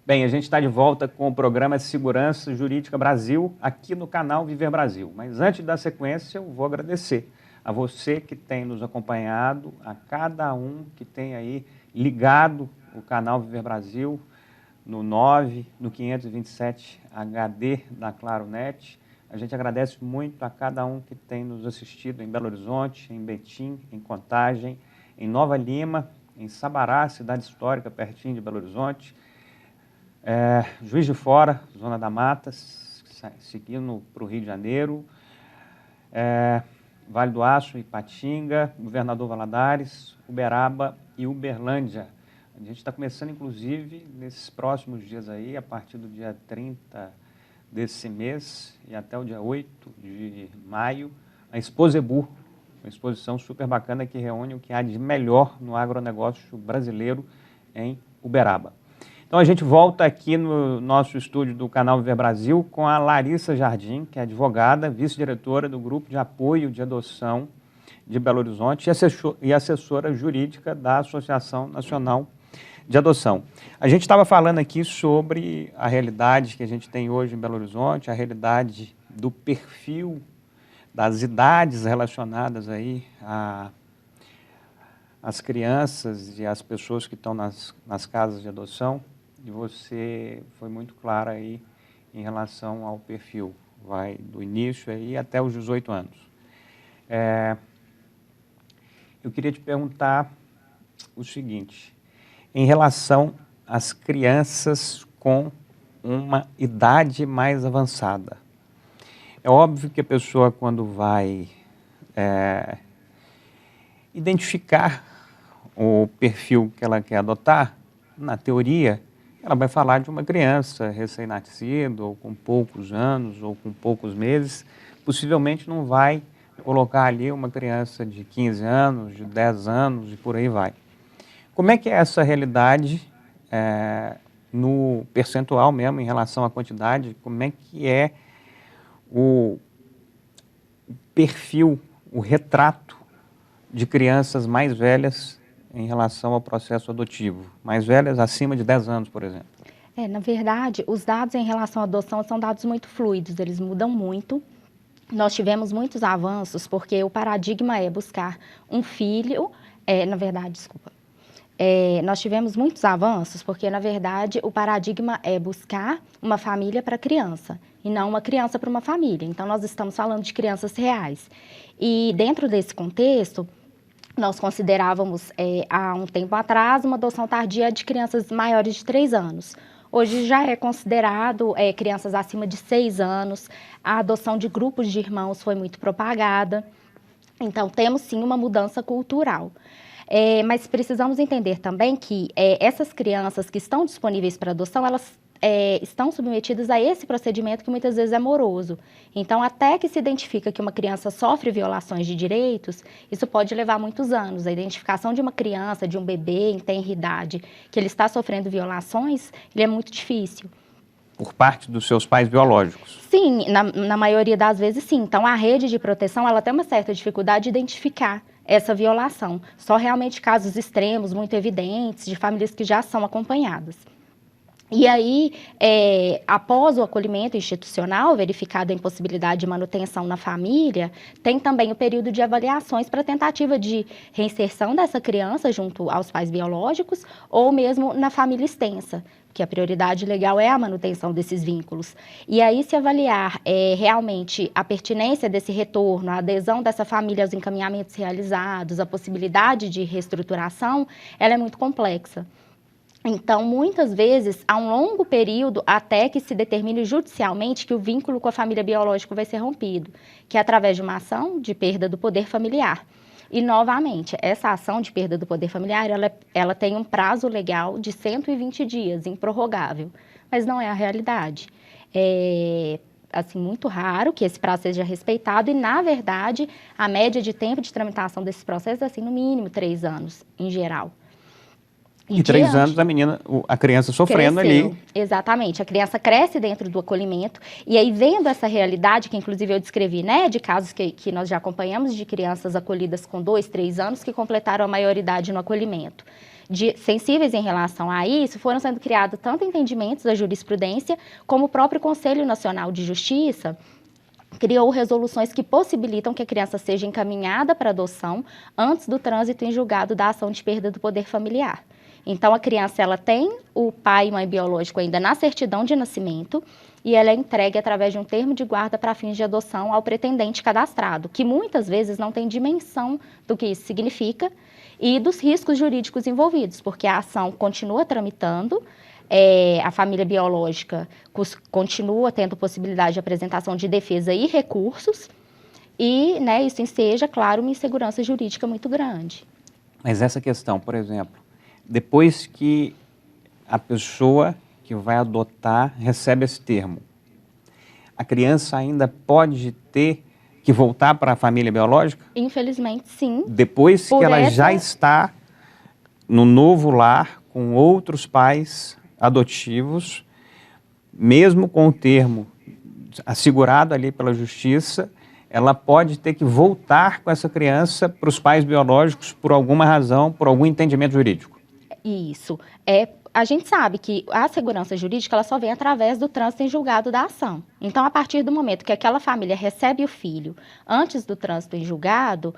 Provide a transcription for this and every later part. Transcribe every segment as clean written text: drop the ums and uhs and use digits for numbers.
Bem, a gente está de volta com o programa Segurança Jurídica Brasil, aqui no canal Viver Brasil. Mas antes da sequência, eu vou agradecer a você que tem nos acompanhado, a cada um que tem aí ligado o canal Viver Brasil no 9, no 527 HD da ClaroNet. A gente agradece muito a cada um que tem nos assistido em Belo Horizonte, em Betim, em Contagem, em Nova Lima, em Sabará, cidade histórica, pertinho de Belo Horizonte, Juiz de Fora, Zona da Mata, seguindo para o Rio de Janeiro, Vale do Aço, Ipatinga, Governador Valadares, Uberaba e Uberlândia. A gente está começando, inclusive, nesses próximos dias aí, a partir do dia 30 desse mês e até o dia 8 de maio, a Exposebu, uma exposição super bacana que reúne o que há de melhor no agronegócio brasileiro em Uberaba. Então, a gente volta aqui no nosso estúdio do canal Viver Brasil com a Larissa Jardim, que é advogada, vice-diretora do Grupo de Apoio de Adoção de Belo Horizonte e assessora jurídica da Associação Nacional de Adoção. A gente estava falando aqui sobre a realidade que a gente tem hoje em Belo Horizonte, a realidade do perfil, das idades relacionadas aí às crianças e às pessoas que estão nas casas de adoção. E você foi muito clara aí em relação ao perfil, vai do início aí até os 18 anos. Eu queria te perguntar o seguinte, em relação às crianças com uma idade mais avançada. É óbvio que a pessoa, quando vai identificar o perfil que ela quer adotar, na teoria, ela vai falar de uma criança recém-nascida, ou com poucos anos, ou com poucos meses. Possivelmente não vai colocar ali uma criança de 15 anos, de 10 anos e por aí vai. Como é que é essa realidade no percentual mesmo, em relação à quantidade? Como é que é o perfil, o retrato de crianças mais velhas em relação ao processo adotivo? Mais velhas acima de 10 anos, por exemplo. Na verdade, os dados em relação à adoção são dados muito fluidos, eles mudam muito. Nós tivemos muitos avanços, porque o paradigma é buscar um filho, nós tivemos muitos avanços, porque, na verdade, o paradigma é buscar uma família para criança, e não uma criança para uma família. Então, nós estamos falando de crianças reais. E, dentro desse contexto, nós considerávamos, há um tempo atrás, uma adoção tardia de crianças maiores de 3 anos. Hoje já é considerado crianças acima de 6 anos. A adoção de grupos de irmãos foi muito propagada. Então, temos sim uma mudança cultural. Mas precisamos entender também que essas crianças que estão disponíveis para adoção, elas estão submetidas a esse procedimento que muitas vezes é moroso. Então, até que se identifica que uma criança sofre violações de direitos, isso pode levar muitos anos. A identificação de uma criança, de um bebê em tenra idade, que ele está sofrendo violações, ele é muito difícil. Por parte dos seus pais biológicos? Sim, na maioria das vezes sim. Então, a rede de proteção, ela tem uma certa dificuldade de identificar essa violação. Só realmente casos extremos, muito evidentes, de famílias que já são acompanhadas. E aí, após o acolhimento institucional, verificada a impossibilidade de manutenção na família, tem também o período de avaliações para tentativa de reinserção dessa criança junto aos pais biológicos ou mesmo na família extensa, porque a prioridade legal é a manutenção desses vínculos. E aí, se avaliar realmente a pertinência desse retorno, a adesão dessa família aos encaminhamentos realizados, a possibilidade de reestruturação, ela é muito complexa. Então, muitas vezes, há um longo período até que se determine judicialmente que o vínculo com a família biológica vai ser rompido, que é através de uma ação de perda do poder familiar. E, novamente, essa ação de perda do poder familiar, ela tem um prazo legal de 120 dias, improrrogável, mas não é a realidade. É muito raro que esse prazo seja respeitado e, na verdade, a média de tempo de tramitação desse processo é, no mínimo, 3 anos, em geral. E 3 anos a menina, a criança sofrendo cresceu. ali. Exatamente, a criança cresce dentro do acolhimento e aí vendo essa realidade, que inclusive eu descrevi, né, de casos que nós já acompanhamos de crianças acolhidas com 2, 3 anos que completaram a maioridade no acolhimento. Sensíveis em relação a isso, foram sendo criados tanto entendimentos da jurisprudência, como o próprio Conselho Nacional de Justiça criou resoluções que possibilitam que a criança seja encaminhada para adoção antes do trânsito em julgado da ação de perda do poder familiar. Então, a criança ela tem o pai e mãe biológico ainda na certidão de nascimento e ela é entregue através de um termo de guarda para fins de adoção ao pretendente cadastrado, que muitas vezes não tem dimensão do que isso significa e dos riscos jurídicos envolvidos, porque a ação continua tramitando, a família biológica continua tendo possibilidade de apresentação de defesa e recursos, e né, isso enseja, claro, uma insegurança jurídica muito grande. Mas essa questão, por exemplo, depois que a pessoa que vai adotar recebe esse termo, a criança ainda pode ter que voltar para a família biológica? Infelizmente, sim. Depois que ela já está no novo lar com outros pais adotivos, mesmo com o termo assegurado ali pela justiça, ela pode ter que voltar com essa criança para os pais biológicos por alguma razão, por algum entendimento jurídico. Isso. A gente sabe que a segurança jurídica ela só vem através do trânsito em julgado da ação. Então, a partir do momento que aquela família recebe o filho antes do trânsito em julgado,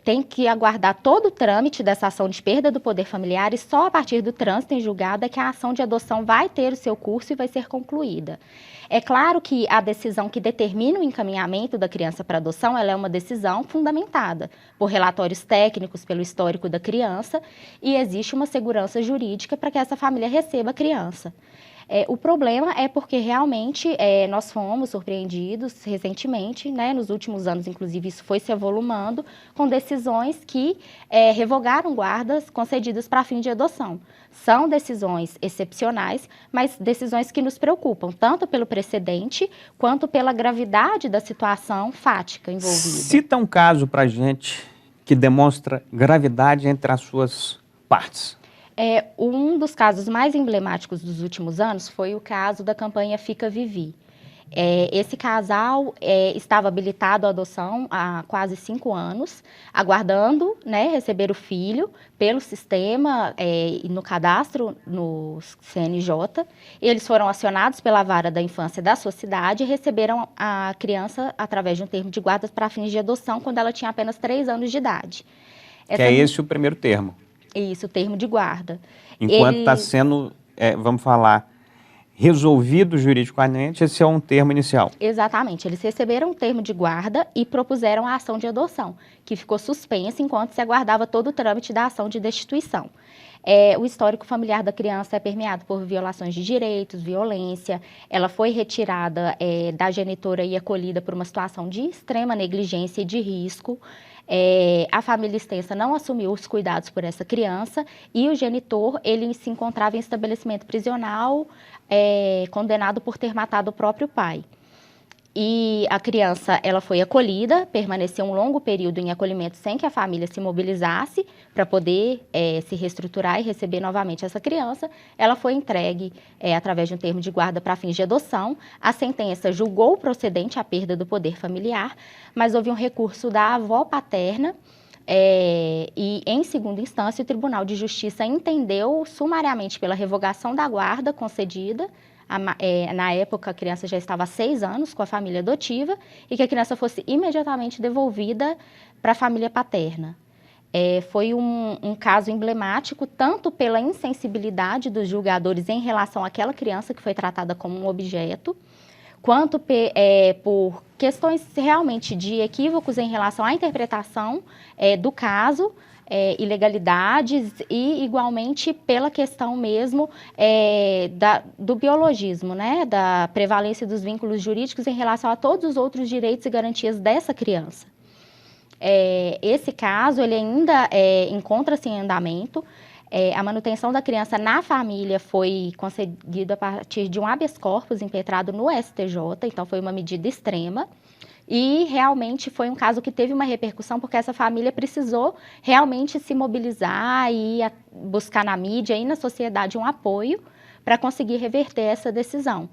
tem que aguardar todo o trâmite dessa ação de perda do poder familiar e só a partir do trânsito em julgado é que a ação de adoção vai ter o seu curso e vai ser concluída. É claro que a decisão que determina o encaminhamento da criança para adoção, ela é uma decisão fundamentada por relatórios técnicos, pelo histórico da criança, e existe uma segurança jurídica para que essa família receba a criança. O problema é porque realmente nós fomos surpreendidos recentemente, né, nos últimos anos, inclusive isso foi se avolumando, com decisões que revogaram guardas concedidas para fim de adoção. São decisões excepcionais, mas decisões que nos preocupam, tanto pelo precedente, quanto pela gravidade da situação fática envolvida. Cita um caso para a gente que demonstra gravidade entre as suas partes. Um dos casos mais emblemáticos dos últimos anos foi o caso da campanha Fica Vivi. Esse casal estava habilitado à adoção há quase 5 anos, aguardando, né, receber o filho pelo sistema e no cadastro no CNJ. Eles foram acionados pela Vara da Infância da sua cidade e receberam a criança através de um termo de guarda para fins de adoção quando ela tinha apenas 3 anos de idade. Que é esse o primeiro termo. Isso, termo de guarda. Enquanto está sendo, vamos falar, resolvido juridicamente, esse é um termo inicial. Exatamente. Eles receberam um termo de guarda e propuseram a ação de adoção, que ficou suspensa enquanto se aguardava todo o trâmite da ação de destituição. O histórico familiar da criança é permeado por violações de direitos, violência. Ela foi retirada da genitora e acolhida por uma situação de extrema negligência e de risco. A família extensa não assumiu os cuidados por essa criança e o genitor, ele se encontrava em estabelecimento prisional, condenado por ter matado o próprio pai. E a criança, ela foi acolhida, permaneceu um longo período em acolhimento sem que a família se mobilizasse para poder se reestruturar e receber novamente essa criança. Ela foi entregue através de um termo de guarda para fins de adoção. A sentença julgou procedente a perda do poder familiar, mas houve um recurso da avó paterna e, em segunda instância, o Tribunal de Justiça entendeu sumariamente pela revogação da guarda concedida. Na época, a criança já estava há 6 anos com a família adotiva e que a criança fosse imediatamente devolvida para a família paterna. Foi um caso emblemático, tanto pela insensibilidade dos julgadores em relação àquela criança que foi tratada como um objeto, quanto por questões realmente de equívocos em relação à interpretação do caso, ilegalidades e, igualmente, pela questão mesmo do biologismo, né? Da prevalência dos vínculos jurídicos em relação a todos os outros direitos e garantias dessa criança. Esse caso, ele ainda encontra-se em andamento. A manutenção da criança na família foi concedida a partir de um habeas corpus impetrado no STJ, então foi uma medida extrema, E realmente foi um caso que teve uma repercussão, porque essa família precisou realmente se mobilizar e buscar na mídia e na sociedade um apoio para conseguir reverter essa decisão.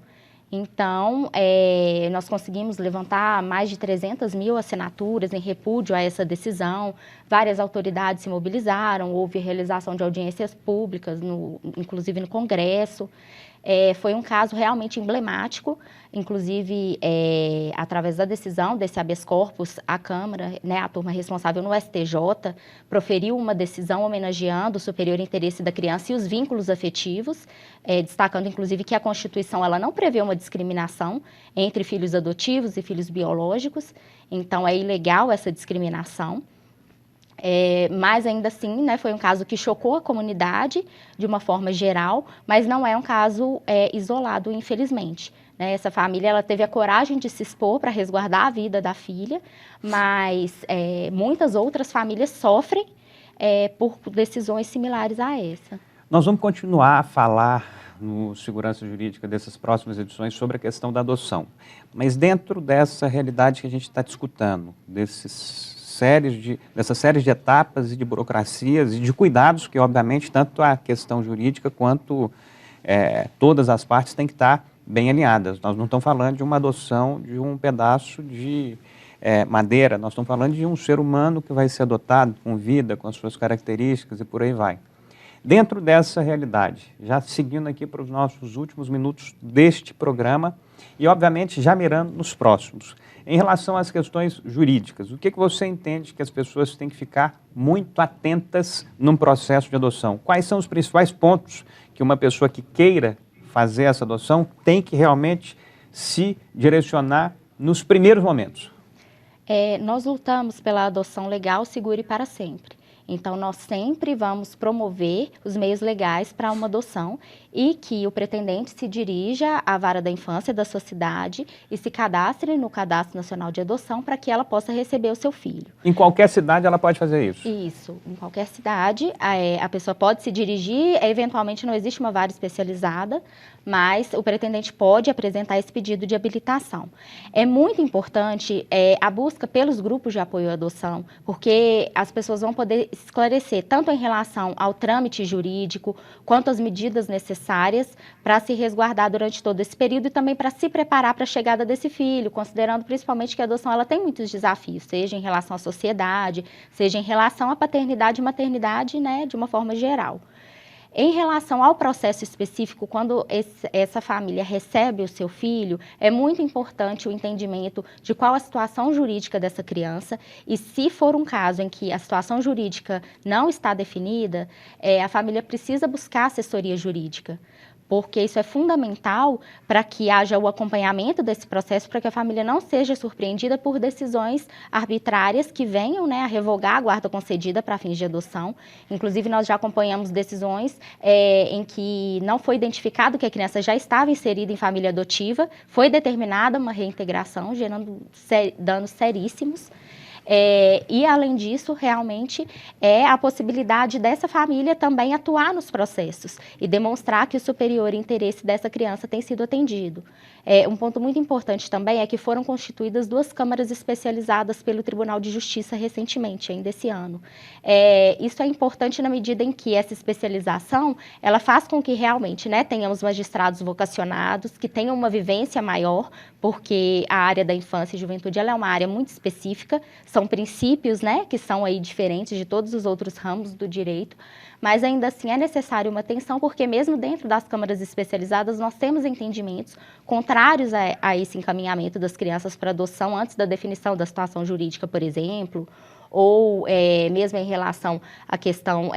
Então, nós conseguimos levantar mais de 300 mil assinaturas em repúdio a essa decisão, várias autoridades se mobilizaram, houve realização de audiências públicas, inclusive no Congresso. Foi um caso realmente emblemático, inclusive, através da decisão desse habeas corpus, a Câmara, né, a turma responsável no STJ, proferiu uma decisão homenageando o superior interesse da criança e os vínculos afetivos, destacando, inclusive, que a Constituição ela não prevê uma discriminação entre filhos adotivos e filhos biológicos, então é ilegal essa discriminação. Mas ainda assim, né, foi um caso que chocou a comunidade de uma forma geral, mas não é um caso isolado, infelizmente. Né? Essa família ela teve a coragem de se expor para resguardar a vida da filha, mas muitas outras famílias sofrem por decisões similares a essa. Nós vamos continuar a falar no Segurança Jurídica dessas próximas edições sobre a questão da adoção, mas dentro dessa realidade que a gente está discutindo, dessas séries de etapas e de burocracias e de cuidados que, obviamente, tanto a questão jurídica quanto todas as partes têm que estar bem alinhadas. Nós não estamos falando de uma adoção de um pedaço de madeira, nós estamos falando de um ser humano que vai ser adotado com vida, com as suas características e por aí vai. Dentro dessa realidade, já seguindo aqui para os nossos últimos minutos deste programa e, obviamente, já mirando nos próximos. Em relação às questões jurídicas, o que você entende que as pessoas têm que ficar muito atentas num processo de adoção? Quais são os principais pontos que uma pessoa que queira fazer essa adoção tem que realmente se direcionar nos primeiros momentos? Nós lutamos pela adoção legal, segura e para sempre. Então, nós sempre vamos promover os meios legais para uma adoção e que o pretendente se dirija à vara da infância da sua cidade e se cadastre no Cadastro Nacional de Adoção para que ela possa receber o seu filho. Em qualquer cidade ela pode fazer isso? Isso, em qualquer cidade a pessoa pode se dirigir, eventualmente não existe uma vara especializada, mas o pretendente pode apresentar esse pedido de habilitação. É muito importante a busca pelos grupos de apoio à adoção, porque as pessoas vão poder esclarecer tanto em relação ao trâmite jurídico, quanto às medidas necessárias para se resguardar durante todo esse período e também para se preparar para a chegada desse filho, considerando principalmente que a adoção ela tem muitos desafios, seja em relação à sociedade, seja em relação à paternidade e maternidade, né, de uma forma geral. Em relação ao processo específico, quando essa família recebe o seu filho, é muito importante o entendimento de qual a situação jurídica dessa criança e, se for um caso em que a situação jurídica não está definida, a família precisa buscar assessoria jurídica, porque isso é fundamental para que haja o acompanhamento desse processo, para que a família não seja surpreendida por decisões arbitrárias que venham, né, a revogar a guarda concedida para fins de adoção. Inclusive, nós já acompanhamos decisões em que não foi identificado que a criança já estava inserida em família adotiva, foi determinada uma reintegração, gerando danos seríssimos. E, além disso, realmente, a possibilidade dessa família também atuar nos processos e demonstrar que o superior interesse dessa criança tem sido atendido. Um ponto muito importante também é que foram constituídas 2 câmaras especializadas pelo Tribunal de Justiça recentemente, ainda esse ano. Isso é importante na medida em que essa especialização, ela faz com que realmente, né, tenhamos magistrados vocacionados, que tenham uma vivência maior, porque a área da infância e juventude ela é uma área muito específica, são princípios, né, que são aí diferentes de todos os outros ramos do direito, mas ainda assim é necessário uma atenção, porque mesmo dentro das câmaras especializadas nós temos entendimentos contrários a esse encaminhamento das crianças para adoção antes da definição da situação jurídica, por exemplo, ou mesmo em relação à questão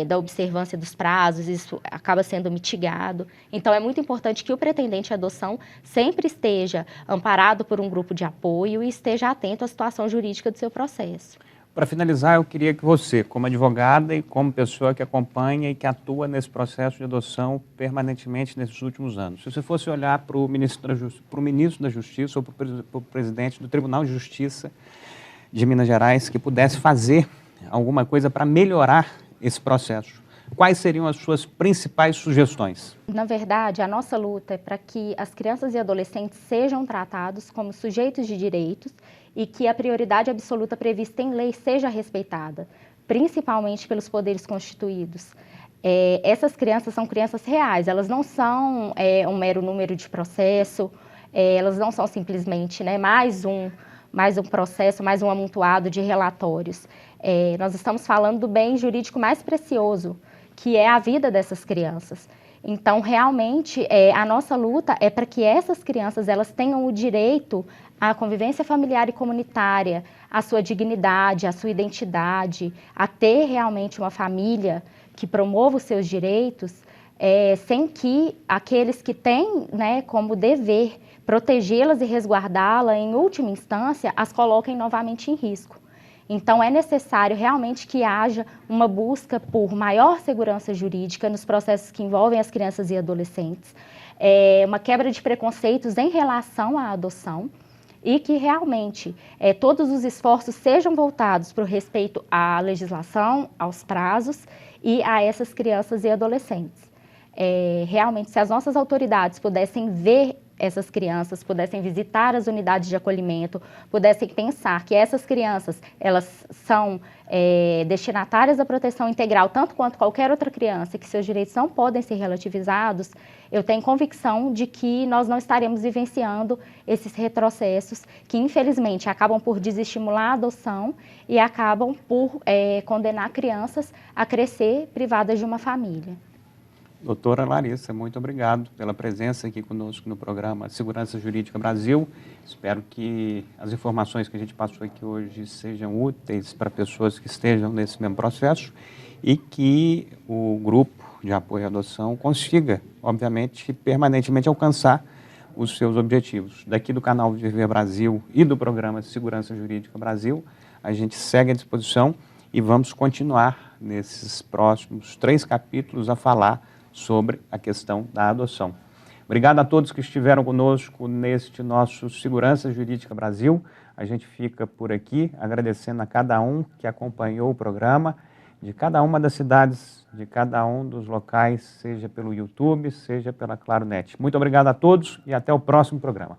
da observância dos prazos, isso acaba sendo mitigado. Então, é muito importante que o pretendente à adoção sempre esteja amparado por um grupo de apoio e esteja atento à situação jurídica do seu processo. Para finalizar, eu queria que você, como advogada e como pessoa que acompanha e que atua nesse processo de adoção permanentemente nesses últimos anos, se você fosse olhar para o ministro da Justiça ou para o presidente do Tribunal de Justiça de Minas Gerais que pudesse fazer alguma coisa para melhorar esse processo, quais seriam as suas principais sugestões? Na verdade, a nossa luta é para que as crianças e adolescentes sejam tratados como sujeitos de direitos e que a prioridade absoluta prevista em lei seja respeitada, principalmente pelos poderes constituídos. Essas crianças são crianças reais, elas não são um mero número de processo, elas não são simplesmente, né, mais um processo, mais um amontoado de relatórios. Nós estamos falando do bem jurídico mais precioso, que é a vida dessas crianças. Então, realmente, a nossa luta é para que essas crianças elas tenham o direito à convivência familiar e comunitária, à sua dignidade, à sua identidade, a ter realmente uma família que promova os seus direitos, sem que aqueles que têm, né, como dever protegê-las e resguardá-la, em última instância, as coloquem novamente em risco. Então, é necessário realmente que haja uma busca por maior segurança jurídica nos processos que envolvem as crianças e adolescentes, uma quebra de preconceitos em relação à adoção e que realmente todos os esforços sejam voltados para o respeito à legislação, aos prazos e a essas crianças e adolescentes. Realmente, se as nossas autoridades pudessem ver essas crianças, pudessem visitar as unidades de acolhimento, pudessem pensar que essas crianças, elas são destinatárias da proteção integral, tanto quanto qualquer outra criança, que seus direitos não podem ser relativizados, eu tenho convicção de que nós não estaremos vivenciando esses retrocessos que, infelizmente, acabam por desestimular a adoção e acabam por condenar crianças a crescer privadas de uma família. Doutora Larissa, muito obrigado pela presença aqui conosco no programa Segurança Jurídica Brasil. Espero que as informações que a gente passou aqui hoje sejam úteis para pessoas que estejam nesse mesmo processo e que o grupo de apoio à adoção consiga, obviamente, permanentemente alcançar os seus objetivos. Daqui do canal Viver Brasil e do programa Segurança Jurídica Brasil, a gente segue à disposição e vamos continuar nesses próximos 3 capítulos a falar sobre a questão da adoção. Obrigado a todos que estiveram conosco neste nosso Segurança Jurídica Brasil. A gente fica por aqui agradecendo a cada um que acompanhou o programa, de cada uma das cidades, de cada um dos locais, seja pelo YouTube, seja pela Claro Net. Muito obrigado a todos e até o próximo programa.